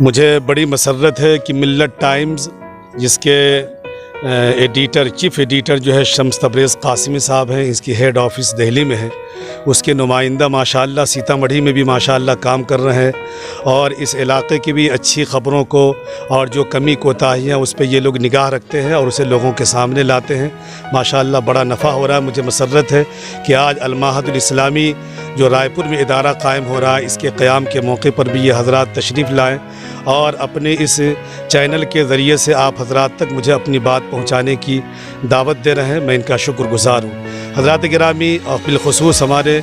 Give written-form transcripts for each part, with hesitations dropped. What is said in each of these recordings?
مجھے بڑی مسرت ہے کہ ملت ٹائمز جس کے چیف ایڈیٹر جو ہے شمس تبریز قاسمی صاحب ہیں، اس کی ہیڈ آفس دہلی میں ہے، اس کے نمائندہ ماشاءاللہ سیتا مڑھی میں بھی ماشاءاللہ کام کر رہے ہیں، اور اس علاقے کی بھی اچھی خبروں کو اور جو کمی کوتاہیاں اس پہ یہ لوگ نگاہ رکھتے ہیں اور اسے لوگوں کے سامنے لاتے ہیں۔ ماشاءاللہ بڑا نفع ہو رہا ہے۔ مجھے مسرت ہے کہ آج المعہد الاسلامی جو رائے پور میں ادارہ قائم ہو رہا ہے، اس کے قیام کے موقع پر بھی یہ حضرات تشریف لائیں اور اپنے اس چینل کے ذریعے سے آپ حضرات تک مجھے اپنی بات پہنچانے کی دعوت دے رہے ہیں۔ میں ان کا شکر گزار ہوں۔ حضرات گرامی اور بالخصوص ہمارے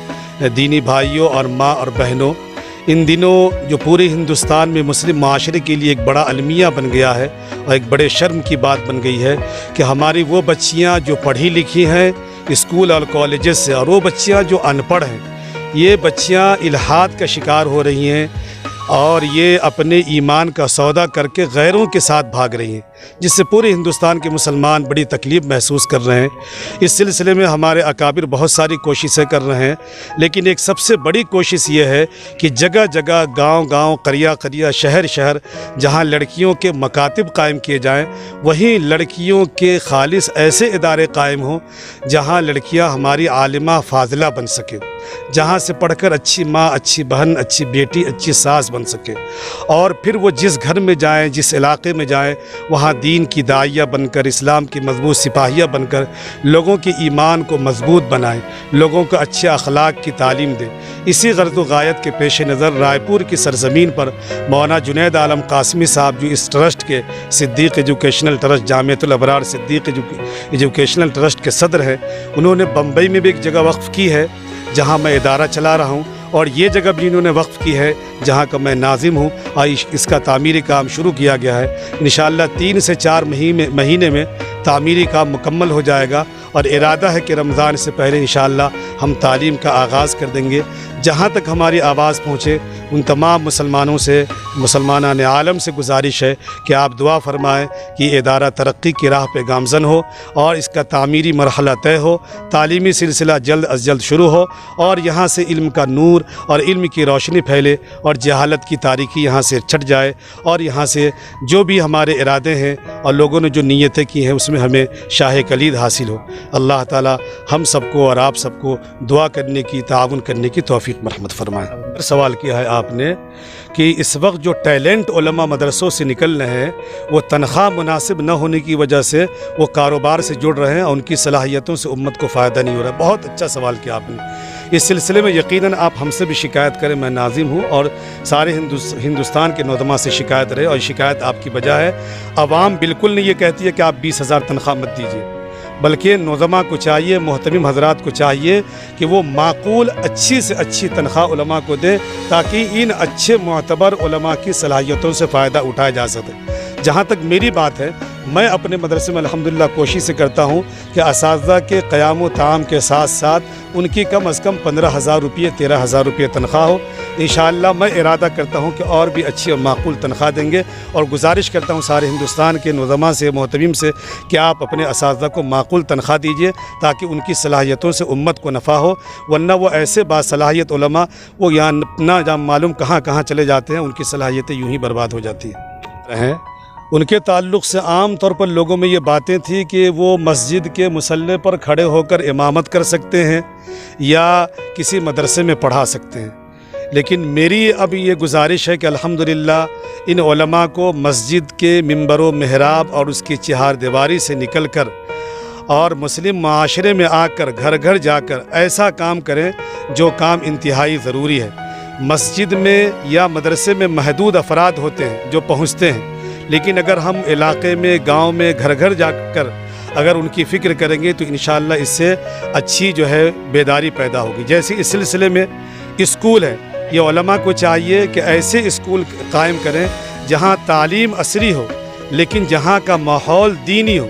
دینی بھائیوں اور ماں اور بہنوں، ان دنوں جو پورے ہندوستان میں مسلم معاشرے کے لیے ایک بڑا المیہ بن گیا ہے اور ایک بڑے شرم کی بات بن گئی ہے کہ ہماری وہ بچیاں جو پڑھی لکھی ہیں اسکول اور کالجز سے، اور وہ بچیاں جو ان پڑھ ہیں، یہ بچیاں الحاد کا شکار ہو رہی ہیں اور یہ اپنے ایمان کا سودا کر کے غیروں کے ساتھ بھاگ رہی ہیں، جس سے پورے ہندوستان کے مسلمان بڑی تکلیف محسوس کر رہے ہیں۔ اس سلسلے میں ہمارے اکابر بہت ساری کوششیں کر رہے ہیں، لیکن ایک سب سے بڑی کوشش یہ ہے کہ جگہ جگہ، گاؤں گاؤں، قریہ قریہ، شہر شہر، جہاں لڑکیوں کے مکاتب قائم کیے جائیں، وہیں لڑکیوں کے خالص ایسے ادارے قائم ہوں جہاں لڑکیاں ہماری عالمہ فاضلہ بن سکیں، جہاں سے پڑھ کر اچھی ماں، اچھی بہن، اچھی بیٹی، اچھی ساس بن سکے، اور پھر وہ جس گھر میں جائیں، جس علاقے میں جائیں، وہاں دین کی داعیہ بن کر، اسلام کی مضبوط سپاہیہ بن کر لوگوں کے ایمان کو مضبوط بنائیں، لوگوں کو اچھے اخلاق کی تعلیم دیں۔ اسی غرض و غایت کے پیش نظر رائے پور کی سرزمین پر مولانا جنید عالم قاسمی صاحب جو اس ٹرسٹ کے صدیق ایجوکیشنل ٹرسٹ، جامعۃ الابرار صدیق ایجوکیشنل ٹرسٹ کے صدر ہیں، انہوں نے بمبئی میں بھی ایک جگہ وقف کی ہے جہاں میں ادارہ چلا رہا ہوں، اور یہ جگہ بھی انہوں نے وقف کی ہے جہاں کا میں ناظم ہوں، اور اس کا تعمیری کام شروع کیا گیا ہے۔ انشاءاللہ 3 سے 4 مہینے میں تعمیری کام مکمل ہو جائے گا، اور ارادہ ہے کہ رمضان سے پہلے انشاءاللہ ہم تعلیم کا آغاز کر دیں گے۔ جہاں تک ہماری آواز پہنچے ان تمام مسلمانوں سے، مسلمانان عالم سے گزارش ہے کہ آپ دعا فرمائیں کہ یہ ادارہ ترقی کی راہ پہ گامزن ہو اور اس کا تعمیری مرحلہ طے ہو، تعلیمی سلسلہ جلد از جلد شروع ہو، اور یہاں سے علم کا نور اور علم کی روشنی پھیلے اور جہالت کی تاریکی یہاں سے چھٹ جائے، اور یہاں سے جو بھی ہمارے ارادے ہیں اور لوگوں نے جو نیتیں کی ہیں اس میں ہمیں شاہ کلید حاصل ہو۔ اللہ تعالی ہم سب کو اور آپ سب کو دعا کرنے کی، تعاون کرنے کی توفیق مرحمت فرمائے۔ سوال کیا ہے آپ نے کہ اس وقت جو ٹیلنٹ علماء مدرسوں سے نکل رہے ہیں وہ تنخواہ مناسب نہ ہونے کی وجہ سے وہ کاروبار سے جڑ رہے ہیں اور ان کی صلاحیتوں سے امت کو فائدہ نہیں ہو رہا ہے۔ بہت اچھا سوال کیا آپ نے۔ اس سلسلے میں یقیناً آپ ہم سے بھی شکایت کریں، میں ناظم ہوں اور سارے ہندوستان کے نوجوان سے شکایت رہے، اور شکایت آپ کی بجا ہے۔ عوام بالکل نہیں یہ کہتی ہے کہ آپ 20,000 تنخواہ مت دیجیے، بلکہ نوجوان کو چاہیے، محترم حضرات کو چاہیے کہ وہ معقول اچھی سے اچھی تنخواہ علماء کو دیں تاکہ ان اچھے معتبر علماء کی صلاحیتوں سے فائدہ اٹھایا جا سکے۔ جہاں تک میری بات ہے، میں اپنے مدرسے میں الحمدللہ کوشش سے کرتا ہوں کہ اساتذہ کے قیام و طعام کے ساتھ ساتھ ان کی کم از کم 15,000 روپیے 13,000 روپیے تنخواہ ہو۔ انشاءاللہ میں ارادہ کرتا ہوں کہ اور بھی اچھی اور معقول تنخواہ دیں گے، اور گزارش کرتا ہوں سارے ہندوستان کے نوجوان سے، محترم سے کہ آپ اپنے اساتذہ کو معقول تنخواہ دیجیے تاکہ ان کی صلاحیتوں سے امت کو نفع ہو، ورنہ وہ ایسے باصلاحیت علماء وہ یہاں نہ جان معلوم کہاں کہاں چلے جاتے ہیں، ان کی صلاحیتیں یوں ہی برباد ہو جاتی ہیں۔ ان کے تعلق سے عام طور پر لوگوں میں یہ باتیں تھیں کہ وہ مسجد کے مصلی پر کھڑے ہو کر امامت کر سکتے ہیں یا کسی مدرسے میں پڑھا سکتے ہیں، لیکن میری اب یہ گزارش ہے کہ الحمدللہ ان علماء کو مسجد کے ممبر و محراب اور اس کی چہار دیواری سے نکل کر اور مسلم معاشرے میں آ کر گھر گھر جا کر ایسا کام کریں جو کام انتہائی ضروری ہے۔ مسجد میں یا مدرسے میں محدود افراد ہوتے ہیں جو پہنچتے ہیں، لیکن اگر ہم علاقے میں، گاؤں میں گھر گھر جا کر اگر ان کی فکر کریں گے تو انشاءاللہ اس سے اچھی جو ہے بیداری پیدا ہوگی۔ جیسے اس سلسلے میں اسکول ہے، یہ علماء کو چاہیے کہ ایسے اسکول قائم کریں جہاں تعلیم عصری ہو لیکن جہاں کا ماحول دینی ہو۔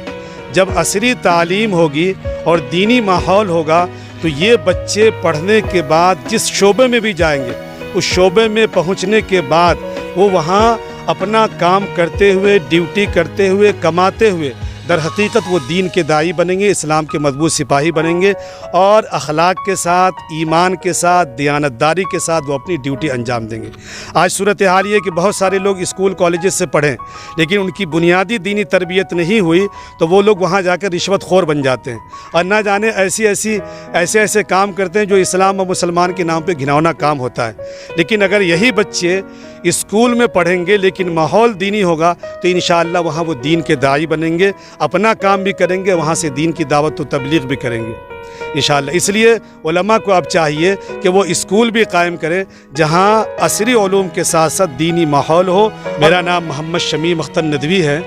جب عصری تعلیم ہوگی اور دینی ماحول ہوگا تو یہ بچے پڑھنے کے بعد جس شعبے میں بھی جائیں گے، اس شعبے میں پہنچنے کے بعد وہ وہاں اپنا کام کرتے ہوئے، ڈیوٹی کرتے ہوئے، کماتے ہوئے در حقیقت وہ دین کے داعی بنیں گے، اسلام کے مضبوط سپاہی بنیں گے، اور اخلاق کے ساتھ، ایمان کے ساتھ، دیانتداری کے ساتھ وہ اپنی ڈیوٹی انجام دیں گے۔ آج صورتحال یہ کہ بہت سارے لوگ اسکول کالجز سے پڑھیں لیکن ان کی بنیادی دینی تربیت نہیں ہوئی تو وہ لوگ وہاں جا کر رشوت خور بن جاتے ہیں، اور نہ جانے ایسے کام کرتے ہیں جو اسلام اور مسلمان کے نام پہ گھناؤنا کام ہوتا ہے۔ لیکن اگر یہی بچے اسکول میں پڑھیں گے لیکن ماحول دینی ہوگا تو انشاءاللہ وہاں وہ دین کے داعی بنیں گے، اپنا کام بھی کریں گے، وہاں سے دین کی دعوت و تبلیغ بھی کریں گے انشاءاللہ۔ اس لیے علماء کو اب چاہیے کہ وہ اسکول بھی قائم کریں جہاں عصری علوم کے ساتھ ساتھ دینی ماحول ہو۔ میرا نام محمد شمیم اختر ندوی ہے۔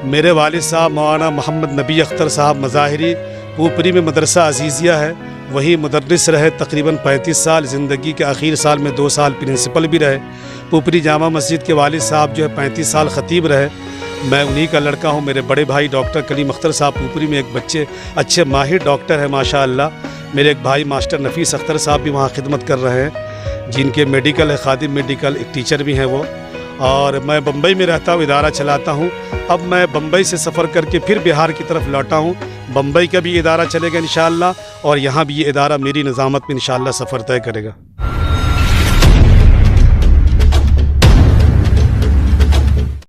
میرے والد صاحب مولانا محمد نبی اختر صاحب مظاہری پوپری میں مدرسہ عزیزیہ ہے، وہیں مدرس رہے تقریباً 35 سال، زندگی کے آخر سال میں 2 سال پرنسپل بھی رہے۔ پوپری جامع مسجد کے والد صاحب جو ہے 35 سال خطیب رہے۔ میں انہی کا لڑکا ہوں۔ میرے بڑے بھائی ڈاکٹر کلیم اختر صاحب پوپری میں ایک بچے اچھے ماہر ڈاکٹر ہیں ماشاءاللہ۔ میرے ایک بھائی ماسٹر نفیس اختر صاحب بھی وہاں خدمت کر رہے ہیں، جن کے میڈیکل ہے، خادم میڈیکل، ایک ٹیچر بھی ہیں وہ۔ اور میں بمبئی میں رہتا ہوں، ادارہ چلاتا ہوں۔ اب میں بمبئی سے سفر کر کے پھر بہار کی طرف لوٹا ہوں۔ بمبئی کا بھی ادارہ چلے گا انشاءاللہ، اور یہاں بھی یہ ادارہ میری نظامت میں انشاءاللہ سفر طے کرے گا۔